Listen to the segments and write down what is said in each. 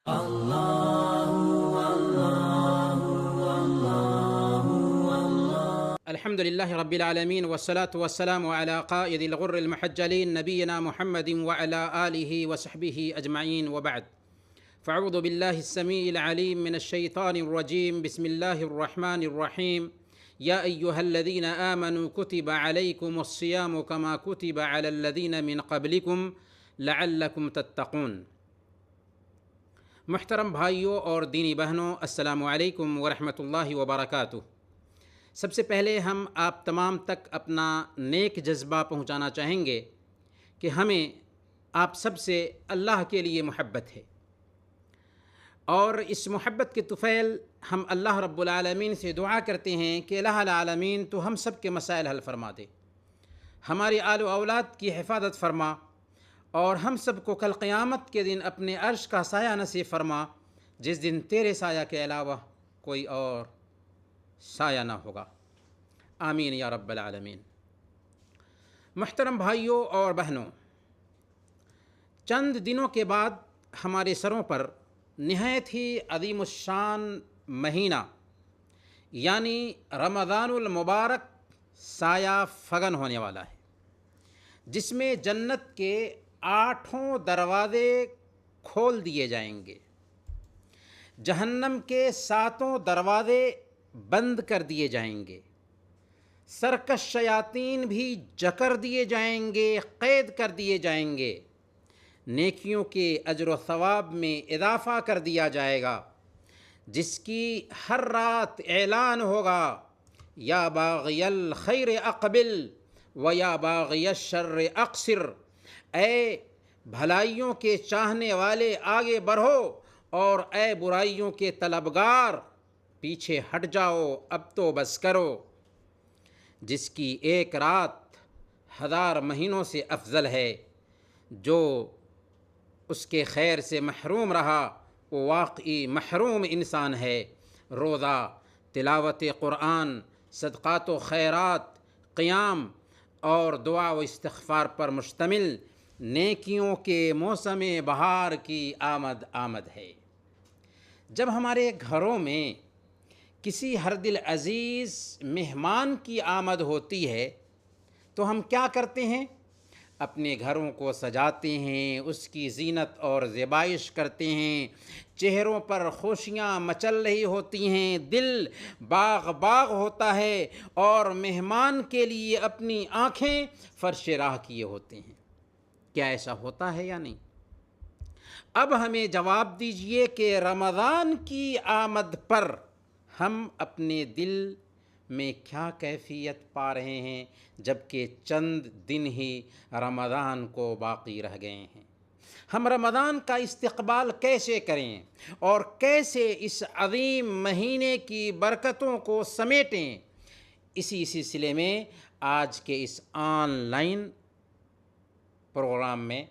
الحمد لله رب العالمين والصلاة والسلام على قائد الغر المحجلين نبينا محمد وعلى آله وصحبه أجمعين وبعد. فأعوذ بالله السميع العليم من الشيطان الرجيم. بسم الله الرحمن الرحيم. يا أيها الذين آمنوا كتب عليكم الصيام كما كتب على الذين من قبلكم لعلكم تتقون. محترم بھائیوں اور دینی بہنوں، السلام علیکم ورحمۃ اللہ وبرکاتہ۔ سب سے پہلے ہم آپ تمام تک اپنا نیک جذبہ پہنچانا چاہیں گے کہ ہمیں آپ سب سے اللہ کے لیے محبت ہے، اور اس محبت کے طفیل ہم اللہ رب العالمین سے دعا کرتے ہیں کہ الہ العالمین تو ہم سب کے مسائل حل فرما دے، ہماری آل و اولاد کی حفاظت فرما، اور ہم سب کو کل قیامت کے دن اپنے عرش کا سایہ نصیب فرما، جس دن تیرے سایہ کے علاوہ کوئی اور سایہ نہ ہوگا۔ آمین یا رب العالمین۔ محترم بھائیوں اور بہنوں، چند دنوں کے بعد ہمارے سروں پر نہایت ہی عظیم الشان مہینہ یعنی رمضان المبارک سایہ فگن ہونے والا ہے، جس میں جنت کے 8 دروازے کھول دیے جائیں گے، جہنم کے 7 دروازے بند کر دیے جائیں گے، سرکش شیاطین بھی جکر دیے جائیں گے، قید کر دیے جائیں گے، نیکیوں کے اجر و ثواب میں اضافہ کر دیا جائے گا، جس کی ہر رات اعلان ہوگا، یا باغی الخیر اقبل و یا باغی الشر اقصر، اے بھلائیوں کے چاہنے والے آگے بڑھو، اور اے برائیوں کے طلبگار پیچھے ہٹ جاؤ، اب تو بس کرو۔ جس کی ایک رات 1000 مہینوں سے افضل ہے، جو اس کے خیر سے محروم رہا وہ واقعی محروم انسان ہے۔ روزہ، تلاوت قرآن، صدقات و خیرات، قیام اور دعا و استغفار پر مشتمل نیکیوں کے موسم بہار کی آمد ہے۔ جب ہمارے گھروں میں کسی ہر دل عزیز مہمان کی آمد ہوتی ہے تو ہم کیا کرتے ہیں؟ اپنے گھروں کو سجاتے ہیں، اس کی زینت اور زیبائش کرتے ہیں، چہروں پر خوشیاں مچل رہی ہوتی ہیں، دل باغ باغ ہوتا ہے، اور مہمان کے لیے اپنی آنکھیں فرش راہ کیے ہوتے ہیں۔ کیا ایسا ہوتا ہے یا نہیں؟ اب ہمیں جواب دیجئے کہ رمضان کی آمد پر ہم اپنے دل میں کیا کیفیت پا رہے ہیں، جبکہ چند دن ہی رمضان کو باقی رہ گئے ہیں۔ ہم رمضان کا استقبال کیسے کریں اور کیسے اس عظیم مہینے کی برکتوں کو سمیٹیں، اسی سلسلے میں آج کے اس آن لائن پروگرام میں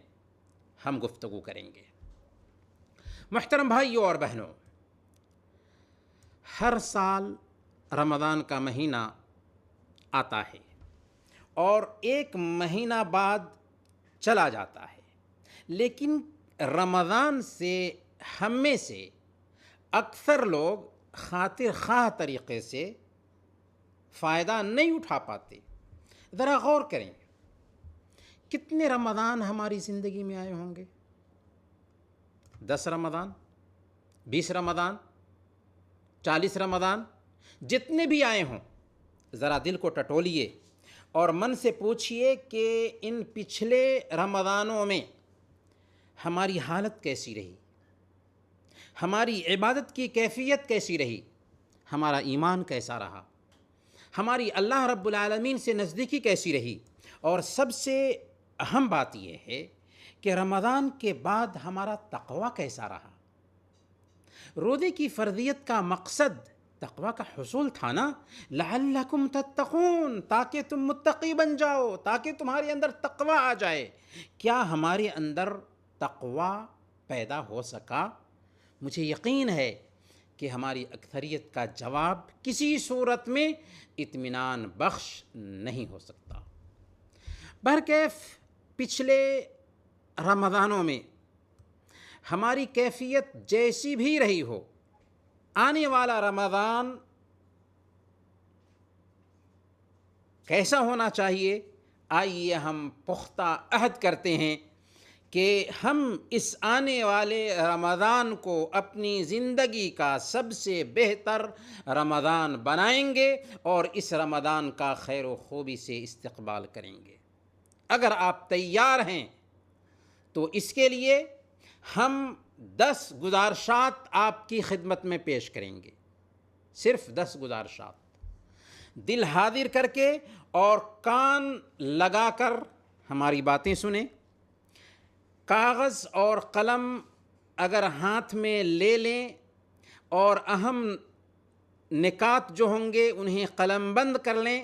ہم گفتگو کریں گے۔ محترم بھائیوں اور بہنوں، ہر سال رمضان کا مہینہ آتا ہے اور ایک مہینہ بعد چلا جاتا ہے، لیکن رمضان سے ہم میں سے اکثر لوگ خاطر خواہ طریقے سے فائدہ نہیں اٹھا پاتے۔ ذرا غور کریں، کتنے رمضان ہماری زندگی میں آئے ہوں گے؟ 10 رمضان، 20 رمضان، 40 رمضان، جتنے بھی آئے ہوں، ذرا دل کو ٹٹولیے اور من سے پوچھئے کہ ان پچھلے رمضانوں میں ہماری حالت کیسی رہی، ہماری عبادت کی کیفیت کیسی رہی، ہمارا ایمان کیسا رہا، ہماری اللہ رب العالمین سے نزدیکی کیسی رہی، اور سب سے اہم بات یہ ہے کہ رمضان کے بعد ہمارا تقوی کیسا رہا۔ روزے کی فرضیت کا مقصد تقوی کا حصول تھا نا، لعلکم تتقون، تاکہ تم متقی بن جاؤ، تاکہ تمہارے اندر تقوی آ جائے۔ کیا ہمارے اندر تقوی پیدا ہو سکا؟ مجھے یقین ہے کہ ہماری اکثریت کا جواب کسی صورت میں اطمینان بخش نہیں ہو سکتا۔ بہرکیف پچھلے رمضانوں میں ہماری کیفیت جیسی بھی رہی ہو، آنے والا رمضان کیسا ہونا چاہیے؟ آئیے ہم پختہ عہد کرتے ہیں کہ ہم اس آنے والے رمضان کو اپنی زندگی کا سب سے بہتر رمضان بنائیں گے اور اس رمضان کا خیر و خوبی سے استقبال کریں گے۔ اگر آپ تیار ہیں تو اس کے لیے ہم 10 گزارشات آپ کی خدمت میں پیش کریں گے، صرف 10 گزارشات، دل حاضر کر کے اور کان لگا کر ہماری باتیں سنیں۔ کاغذ اور قلم اگر ہاتھ میں لے لیں اور اہم نکات جو ہوں گے انہیں قلم بند کر لیں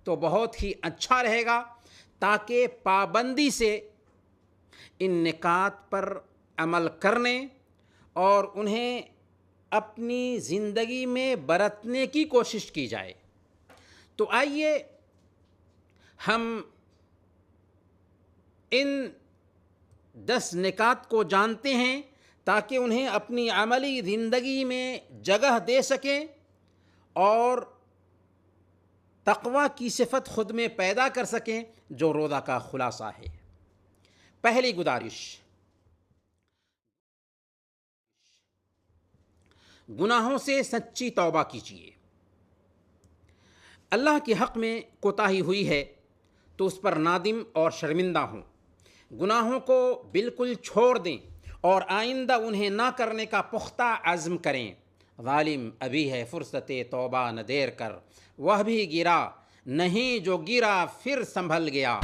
تو بہت ہی اچھا رہے گا، تاکہ پابندی سے ان نکات پر عمل کرنے اور انہیں اپنی زندگی میں برتنے کی کوشش کی جائے۔ تو آئیے ہم ان 10 نکات کو جانتے ہیں تاکہ انہیں اپنی عملی زندگی میں جگہ دے سکیں اور تقوی کی صفت خود میں پیدا کر سکیں، جو روزہ کا خلاصہ ہے۔ پہلی گزارش، گناہوں سے سچی توبہ کیجیے۔ اللہ کے حق میں کوتاہی ہوئی ہے تو اس پر نادم اور شرمندہ ہوں، گناہوں کو بالکل چھوڑ دیں اور آئندہ انہیں نہ کرنے کا پختہ عزم کریں۔ ظالم ابھی ہے فرصت توبہ نہ دیر کر، وہ بھی گرا نہیں جو گرا پھر سنبھل گیا۔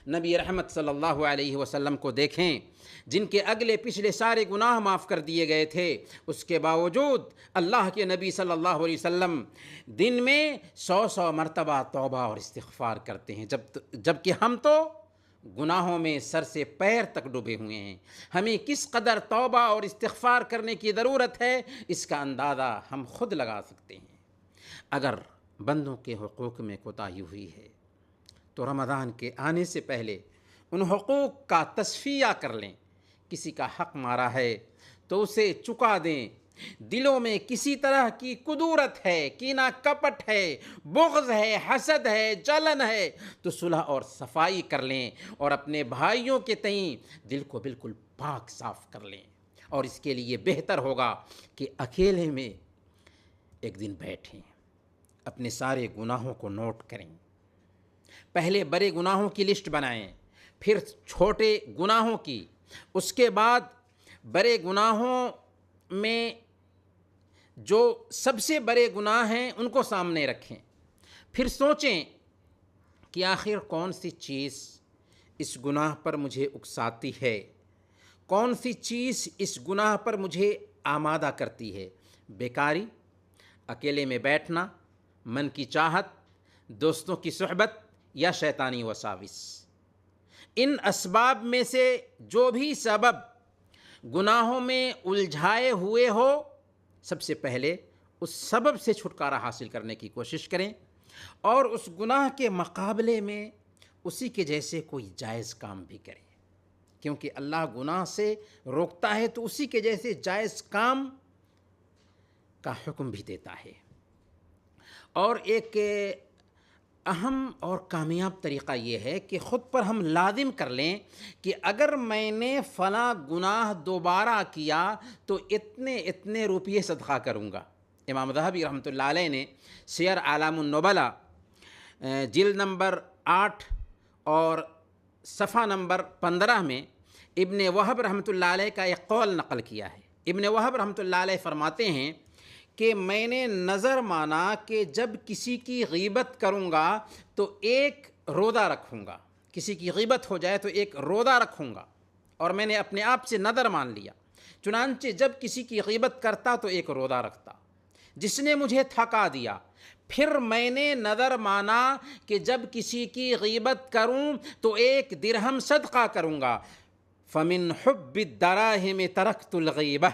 نبی رحمت صلی اللہ علیہ وسلم کو دیکھیں، جن کے اگلے پچھلے سارے گناہ معاف کر دیے گئے تھے، اس کے باوجود اللہ کے نبی صلی اللہ علیہ وسلم دن میں 100 مرتبہ توبہ اور استغفار کرتے ہیں، جبکہ ہم تو گناہوں میں سر سے پیر تک ڈوبے ہوئے ہیں۔ ہمیں کس قدر توبہ اور استغفار کرنے کی ضرورت ہے، اس کا اندازہ ہم خود لگا سکتے ہیں۔ اگر بندوں کے حقوق میں کوتاہی ہوئی ہے تو رمضان کے آنے سے پہلے ان حقوق کا تصفیہ کر لیں۔ کسی کا حق مارا ہے تو اسے چکا دیں۔ دلوں میں کسی طرح کی کدورت ہے، کینہ کپٹ ہے، بغض ہے، حسد ہے، جلن ہے تو صلح اور صفائی کر لیں اور اپنے بھائیوں کے تئیں دل کو بالکل پاک صاف کر لیں۔ اور اس کے لیے بہتر ہوگا کہ اکیلے میں ایک دن بیٹھیں، اپنے سارے گناہوں کو نوٹ کریں، پہلے بڑے گناہوں کی لسٹ بنائیں، پھر چھوٹے گناہوں کی، اس کے بعد بڑے گناہوں میں جو سب سے بڑے گناہ ہیں ان کو سامنے رکھیں، پھر سوچیں کہ آخر کون سی چیز اس گناہ پر مجھے اکساتی ہے، کون سی چیز اس گناہ پر مجھے آمادہ کرتی ہے۔ بیکاری، اکیلے میں بیٹھنا، من کی چاہت، دوستوں کی صحبت یا شیطانی وساوس۔ ان اسباب میں سے جو بھی سبب گناہوں میں الجھائے ہوئے ہو، سب سے پہلے اس سبب سے چھٹکارا حاصل کرنے کی کوشش کریں اور اس گناہ کے مقابلے میں اسی کے جیسے کوئی جائز کام بھی کریں، کیونکہ اللہ گناہ سے روکتا ہے تو اسی کے جیسے جائز کام کا حکم بھی دیتا ہے۔ اور ایک اہم اور کامیاب طریقہ یہ ہے کہ خود پر ہم لازم کر لیں کہ اگر میں نے فلاں گناہ دوبارہ کیا تو اتنے روپیے صدقہ کروں گا۔ امام ذہبی رحمۃ اللہ علیہ نے سیر اعلام النبلا جلد نمبر 8 اور صفحہ نمبر 15 میں ابن وہب رحمۃ اللہ علیہ کا ایک قول نقل کیا ہے۔ ابن وہب رحمۃ اللہ علیہ فرماتے ہیں کہ میں نے نظر مانا کہ جب کسی کی غیبت کروں گا تو ایک روزہ رکھوں گا، کسی کی غیبت ہو جائے تو ایک روزہ رکھوں گا، اور میں نے اپنے آپ سے نظر مان لیا، چنانچہ جب کسی کی غیبت کرتا تو ایک روزہ رکھتا، جس نے مجھے تھکا دیا۔ پھر میں نے نظر مانا کہ جب کسی کی غیبت کروں تو 1 درہم صدقہ کروں گا، فمن حب الدراہم ترکت الغیبہ،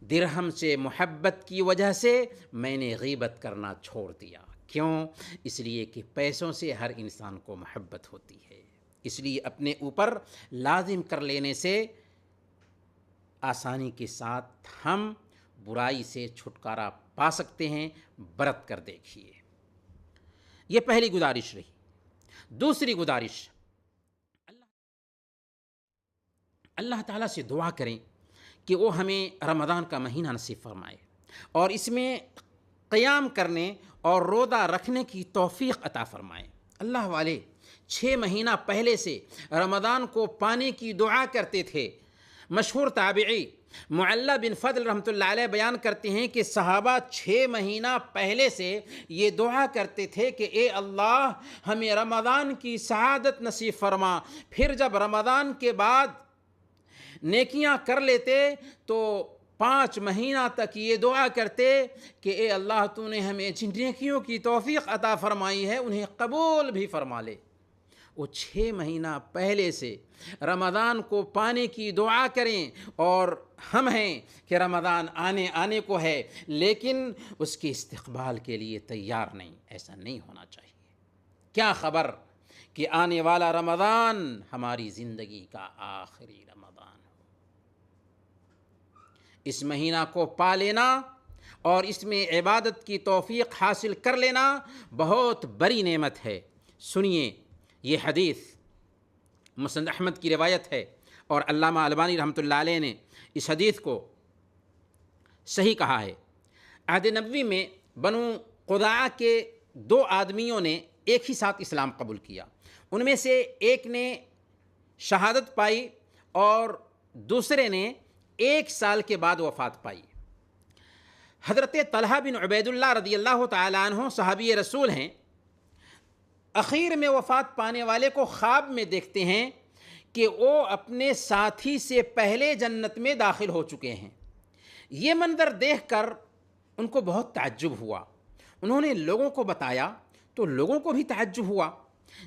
درہم سے محبت کی وجہ سے میں نے غیبت کرنا چھوڑ دیا۔ کیوں؟ اس لیے کہ پیسوں سے ہر انسان کو محبت ہوتی ہے، اس لیے اپنے اوپر لازم کر لینے سے آسانی کے ساتھ ہم برائی سے چھٹکارا پا سکتے ہیں، برت کر دیکھیے۔ یہ پہلی گزارش رہی۔ دوسری گزارش، اللہ تعالیٰ سے دعا کریں کہ وہ ہمیں رمضان کا مہینہ نصیب فرمائے اور اس میں قیام کرنے اور روزہ رکھنے کی توفیق عطا فرمائے۔ اللہ والے 6 مہینہ پہلے سے رمضان کو پانے کی دعا کرتے تھے۔ مشہور تابعی معلّہ بن فضل رحمۃ اللہ علیہ بیان کرتے ہیں کہ صحابہ 6 مہینہ پہلے سے یہ دعا کرتے تھے کہ اے اللہ ہمیں رمضان کی سعادت نصیب فرما۔ پھر جب رمضان کے بعد نیکیاں کر لیتے تو 5 مہینہ تک یہ دعا کرتے کہ اے اللہ تو نے ہمیں جن نیکیوں کی توفیق عطا فرمائی ہے انہیں قبول بھی فرما لے۔ وہ 6 مہینہ پہلے سے رمضان کو پانے کی دعا کریں، اور ہم ہیں کہ رمضان آنے کو ہے لیکن اس کے استقبال کے لیے تیار نہیں۔ ایسا نہیں ہونا چاہیے۔ کیا خبر کہ آنے والا رمضان ہماری زندگی کا آخری رمضان ہو۔ اس مہینہ کو پا لینا اور اس میں عبادت کی توفیق حاصل کر لینا بہت بڑی نعمت ہے۔ سنیے، یہ حدیث مسند احمد کی روایت ہے اور علامہ البانی رحمۃ اللہ علیہ نے اس حدیث کو صحیح کہا ہے۔ عہد نبوی میں بنو قضاعہ کے 2 آدمیوں نے ایک ہی ساتھ اسلام قبول کیا۔ ان میں سے ایک نے شہادت پائی اور دوسرے نے 1 سال کے بعد وفات پائی۔ حضرت طلحہ بن عبید اللہ رضی اللہ تعالیٰ عنہ صحابی رسول ہیں۔ اخیر میں وفات پانے والے کو خواب میں دیکھتے ہیں کہ وہ اپنے ساتھی سے پہلے جنت میں داخل ہو چکے ہیں۔ یہ منظر دیکھ کر ان کو بہت تعجب ہوا۔ انہوں نے لوگوں کو بتایا تو لوگوں کو بھی تعجب ہوا۔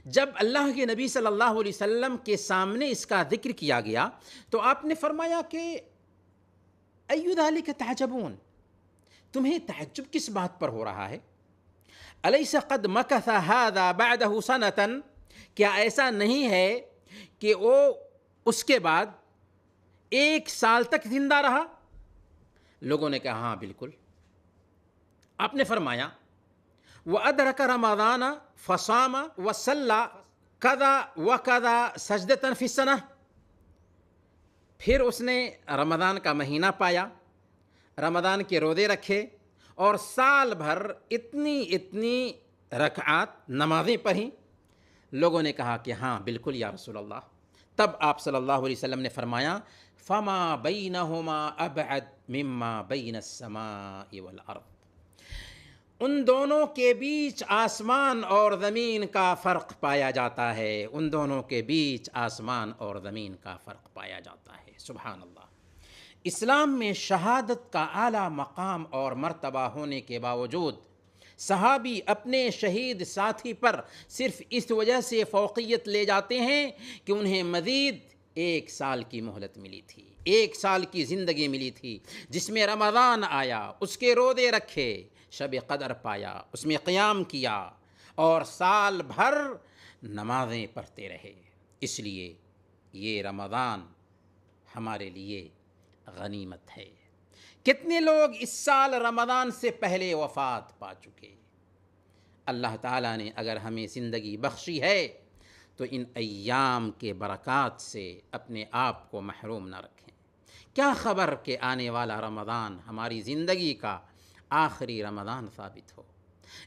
جب اللہ کے نبی صلی اللہ علیہ وسلم کے سامنے اس کا ذکر کیا گیا تو آپ نے فرمایا کہ ای ذالک تعجبون، تمہیں تعجب کس بات پر ہو رہا ہے؟ الیس قد مکث ھذا بعدہ سنۃ، کیا ایسا نہیں ہے کہ وہ اس کے بعد 1 سال تک زندہ رہا؟ لوگوں نے کہا ہاں بالکل۔ آپ نے فرمایا وَأَدْرَكَ رَمَضَانَ فَصَامَ وَصَلَّى كَذَا وَكَذَا سَجْدَةً فِي السَّنَةِ، پھر اس نے رمضان کا مہینہ پایا، رمضان کے روزے رکھے اور سال بھر اتنی رکعات نمازیں پڑھیں۔ لوگوں نے کہا کہ ہاں بالکل یا رسول اللہ۔ تب آپ صلی اللہ علیہ وسلم نے فرمایا فَمَا بَيْنَهُمَا أَبْعَدْ مِمَّا بَيْنَ السَّمَاءِ وَالْأَرْضِ، ان دونوں کے بیچ آسمان اور زمین کا فرق پایا جاتا ہے۔ ان دونوں کے بیچ آسمان اور زمین کا فرق پایا جاتا ہے۔ سبحان اللہ۔ اسلام میں شہادت کا اعلیٰ مقام اور مرتبہ ہونے کے باوجود صحابی اپنے شہید ساتھی پر صرف اس وجہ سے فوقیت لے جاتے ہیں کہ انہیں مزید 1 سال کی مہلت ملی تھی، 1 سال کی زندگی ملی تھی جس میں رمضان آیا، اس کے روزے رکھے، شب قدر پایا، اس میں قیام کیا اور سال بھر نمازیں پڑھتے رہے۔ اس لیے یہ رمضان ہمارے لیے غنیمت ہے۔ کتنے لوگ اس سال رمضان سے پہلے وفات پا چکے۔ اللہ تعالیٰ نے اگر ہمیں زندگی بخشی ہے تو ان ایام کے برکات سے اپنے آپ کو محروم نہ رکھیں۔ کیا خبر کہ آنے والا رمضان ہماری زندگی کا آخری رمضان ثابت ہو۔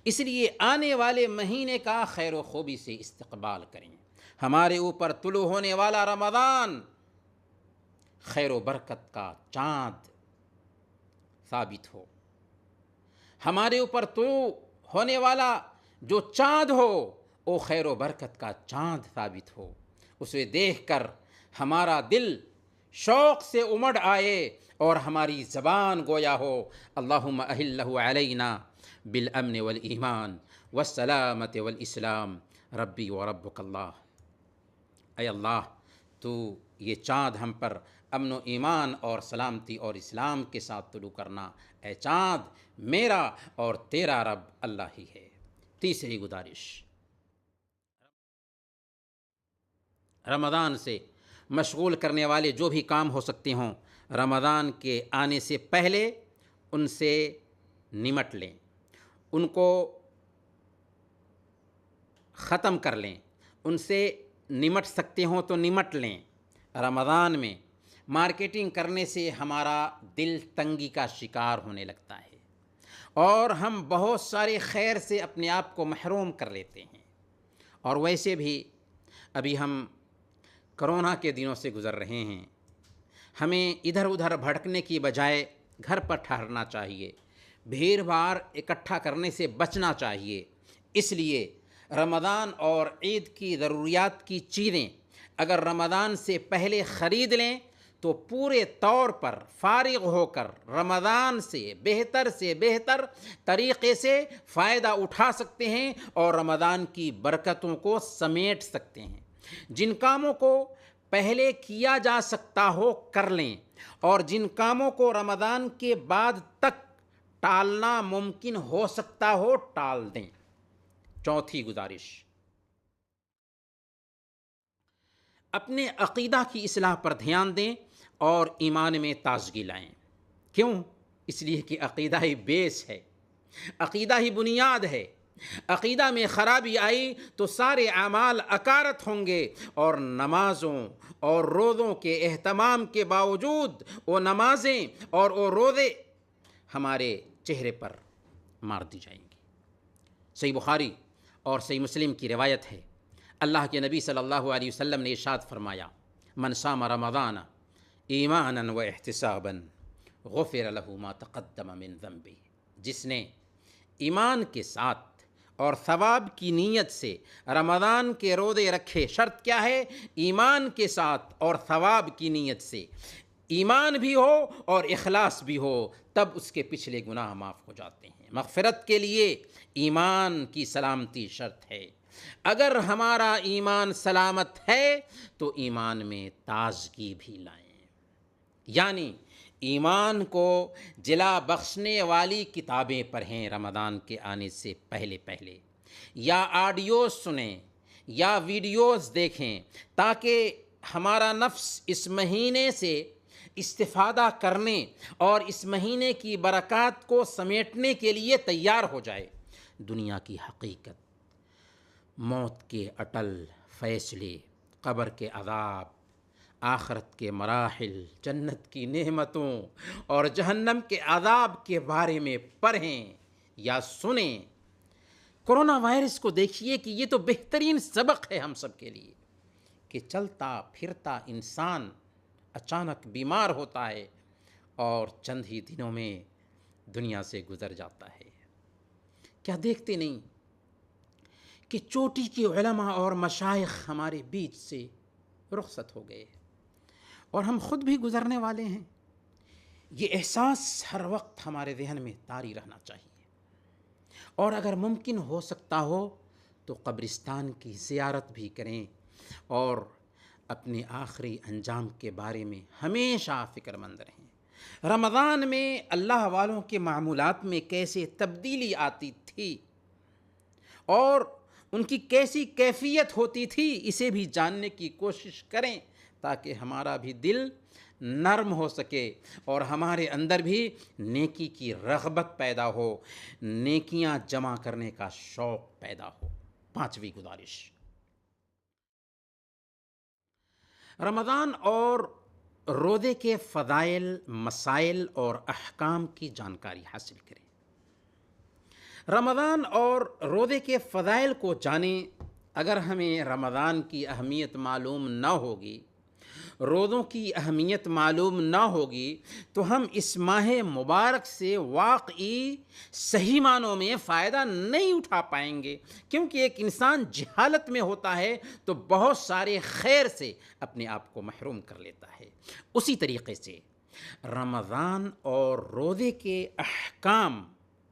اس لیے آنے والے مہینے کا خیر و خوبی سے استقبال کریں۔ ہمارے اوپر طلوع ہونے والا رمضان خیر و برکت کا چاند ثابت ہو۔ ہمارے اوپر طلوع ہونے والا جو چاند ہو وہ خیر و برکت کا چاند ثابت ہو۔ اسے دیکھ کر ہمارا دل شوق سے امڑ آئے اور ہماری زبان گویا ہو اللہم اہلہ علینا بالامن والایمان والسلامت والاسلام ربی وربک اللہ۔ اے اللہ تو یہ چاند ہم پر امن و ایمان اور سلامتی اور اسلام کے ساتھ طلوع کرنا۔ اے چاند میرا اور تیرا رب اللہ ہی ہے۔ تیسری گزارش، رمضان سے مشغول کرنے والے جو بھی کام ہو سکتے ہوں رمضان کے آنے سے پہلے ان سے نمٹ لیں، ان کو ختم کر لیں، ان سے نمٹ سکتے ہوں تو نمٹ لیں۔ رمضان میں مارکیٹنگ کرنے سے ہمارا دل تنگی کا شکار ہونے لگتا ہے اور ہم بہت سارے خیر سے اپنے آپ کو محروم کر لیتے ہیں۔ اور ویسے بھی ابھی ہم کرونا کے دنوں سے گزر رہے ہیں، ہمیں ادھر ادھر بھٹکنے کی بجائے گھر پر ٹھہرنا چاہیے، بھیڑ بھاڑ اکٹھا کرنے سے بچنا چاہیے۔ اس لیے رمضان اور عید کی ضروریات کی چیزیں اگر رمضان سے پہلے خرید لیں تو پورے طور پر فارغ ہو کر رمضان سے بہتر طریقے سے فائدہ اٹھا سکتے ہیں اور رمضان کی برکتوں کو سمیٹ سکتے ہیں۔ جن کاموں کو پہلے کیا جا سکتا ہو کر لیں، اور جن کاموں کو رمضان کے بعد تک ٹالنا ممکن ہو سکتا ہو ٹال دیں۔ چوتھی گزارش، اپنے عقیدہ کی اصلاح پر دھیان دیں اور ایمان میں تازگی لائیں۔ کیوں؟ اس لیے کہ عقیدہ ہی بیس ہے، عقیدہ ہی بنیاد ہے۔ عقیدہ میں خرابی آئی تو سارے اعمال اکارت ہوں گے، اور نمازوں اور روزوں کے اہتمام کے باوجود وہ نمازیں اور وہ روزے ہمارے چہرے پر مار دی جائیں گی۔ صحیح بخاری اور صحیح مسلم کی روایت ہے، اللہ کے نبی صلی اللہ علیہ وسلم نے ارشاد فرمایا، من صام رمضان ایمانا و احتسابا غفر له ما تقدم من ذنبه، جس نے ایمان کے ساتھ اور ثواب کی نیت سے رمضان کے روزے رکھے۔ شرط کیا ہے؟ ایمان کے ساتھ اور ثواب کی نیت سے، ایمان بھی ہو اور اخلاص بھی ہو، تب اس کے پچھلے گناہ معاف ہو جاتے ہیں۔ مغفرت کے لیے ایمان کی سلامتی شرط ہے۔ اگر ہمارا ایمان سلامت ہے تو ایمان میں تازگی بھی لائیں، یعنی ایمان کو جلا بخشنے والی کتابیں پڑھیں رمضان کے آنے سے پہلے، یا آڈیوز سنیں یا ویڈیوز دیکھیں، تاکہ ہمارا نفس اس مہینے سے استفادہ کرنے اور اس مہینے کی برکات کو سمیٹنے کے لیے تیار ہو جائے۔ دنیا کی حقیقت، موت کے اٹل فیصلے، قبر کے عذاب، آخرت کے مراحل، جنت کی نعمتوں اور جہنم کے عذاب کے بارے میں پڑھیں یا سنیں۔ کرونا وائرس کو دیکھیے کہ یہ تو بہترین سبق ہے ہم سب کے لیے کہ چلتا پھرتا انسان اچانک بیمار ہوتا ہے اور چند ہی دنوں میں دنیا سے گزر جاتا ہے۔ کیا دیکھتے نہیں کہ چوٹی کے علماء اور مشائخ ہمارے بیچ سے رخصت ہو گئے اور ہم خود بھی گزرنے والے ہیں؟ یہ احساس ہر وقت ہمارے ذہن میں طاری رہنا چاہیے، اور اگر ممکن ہو سکتا ہو تو قبرستان کی زیارت بھی کریں اور اپنے آخری انجام کے بارے میں ہمیشہ فکر مند رہیں۔ رمضان میں اللہ والوں کے معمولات میں کیسے تبدیلی آتی تھی اور ان کی کیسی کیفیت ہوتی تھی، اسے بھی جاننے کی کوشش کریں تاکہ ہمارا بھی دل نرم ہو سکے اور ہمارے اندر بھی نیکی کی رغبت پیدا ہو، نیکیاں جمع کرنے کا شوق پیدا ہو۔ پانچویں گزارش، رمضان اور روزے کے فضائل، مسائل اور احکام کی جانکاری حاصل کریں۔ رمضان اور روزے کے فضائل کو جانیں۔ اگر ہمیں رمضان کی اہمیت معلوم نہ ہوگی، روزوں کی اہمیت معلوم نہ ہوگی، تو ہم اس ماہ مبارک سے واقعی صحیح معنوں میں فائدہ نہیں اٹھا پائیں گے، کیونکہ ایک انسان جہالت میں ہوتا ہے تو بہت سارے خیر سے اپنے آپ کو محروم کر لیتا ہے۔ اسی طریقے سے رمضان اور روزے کے احکام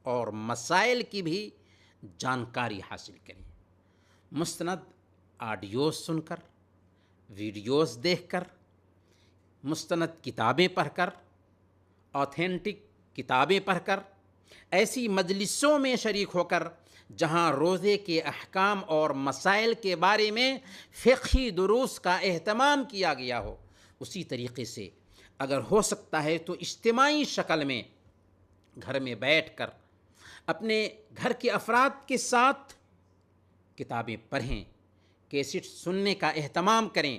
اور مسائل کی بھی جانکاری حاصل کریں۔ مستند آڈیوز سن کر، ویڈیوز دیکھ کر، مستند کتابیں پڑھ کر، آتھینٹک کتابیں پڑھ کر، ایسی مجلسوں میں شریک ہو کر جہاں روزے کے احکام اور مسائل کے بارے میں فقہی دروس کا اہتمام کیا گیا ہو، اسی طریقے سے اگر ہو سکتا ہے تو اجتماعی شکل میں گھر میں بیٹھ کر اپنے گھر کے افراد کے ساتھ کتابیں پڑھیں، کیسٹ سننے کا اہتمام کریں،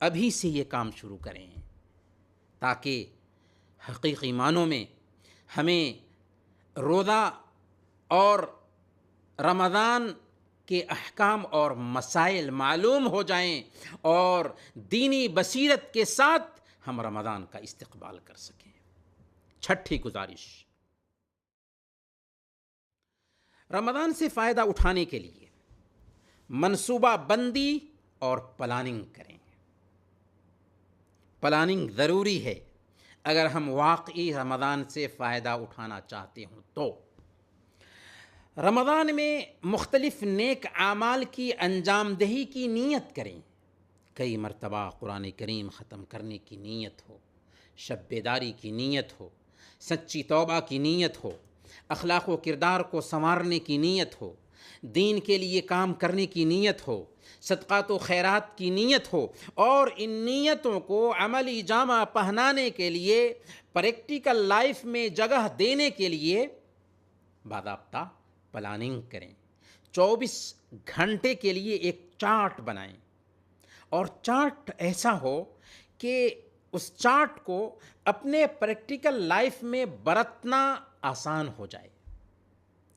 ابھی سے یہ کام شروع کریں تاکہ حقیقی معنوں میں ہمیں روزہ اور رمضان کے احکام اور مسائل معلوم ہو جائیں اور دینی بصیرت کے ساتھ ہم رمضان کا استقبال کر سکیں۔ چھٹی گزارش، رمضان سے فائدہ اٹھانے کے لیے منصوبہ بندی اور پلاننگ کریں۔ پلاننگ ضروری ہے اگر ہم واقعی رمضان سے فائدہ اٹھانا چاہتے ہوں تو۔ رمضان میں مختلف نیک اعمال کی انجام دہی کی نیت کریں۔ کئی مرتبہ قرآن کریم ختم کرنے کی نیت ہو، شب بیداری کی نیت ہو، سچی توبہ کی نیت ہو، اخلاق و کردار کو سنوارنے کی نیت ہو، دین کے لیے کام کرنے کی نیت ہو، صدقات و خیرات کی نیت ہو، اور ان نیتوں کو عملی جامہ پہنانے کے لیے، پریکٹیکل لائف میں جگہ دینے کے لیے باضابطہ پلاننگ کریں۔ 24 گھنٹے کے لیے ایک چارٹ بنائیں، اور چارٹ ایسا ہو کہ اس چارٹ کو اپنے پریکٹیکل لائف میں برتنا آسان ہو جائے۔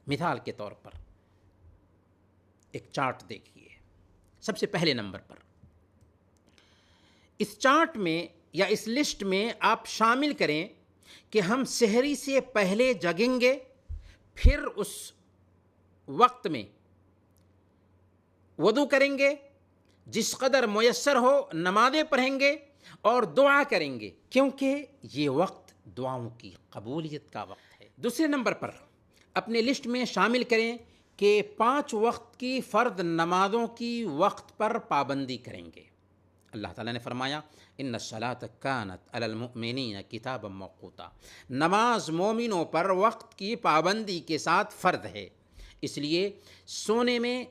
مثال کے طور پر ایک چارٹ دیکھیے، سب سے پہلے نمبر پر اس چارٹ میں یا اس لسٹ میں آپ شامل کریں کہ ہم سحری سے پہلے جگیں گے، پھر اس وقت میں وضو کریں گے، جس قدر میسر ہو نمازیں پڑھیں گے اور دعا کریں گے، کیونکہ یہ وقت دعاؤں کی قبولیت کا وقت ہے۔ دوسرے نمبر پر اپنے لسٹ میں شامل کریں کہ 5 وقت کی فرض نمازوں کی وقت پر پابندی کریں گے۔ اللہ تعالیٰ نے فرمایا ان الصلاۃ کانت علی المؤمنین کتابا موقوتا، نماز مومنوں پر وقت کی پابندی کے ساتھ فرض ہے، اس لیے سونے میں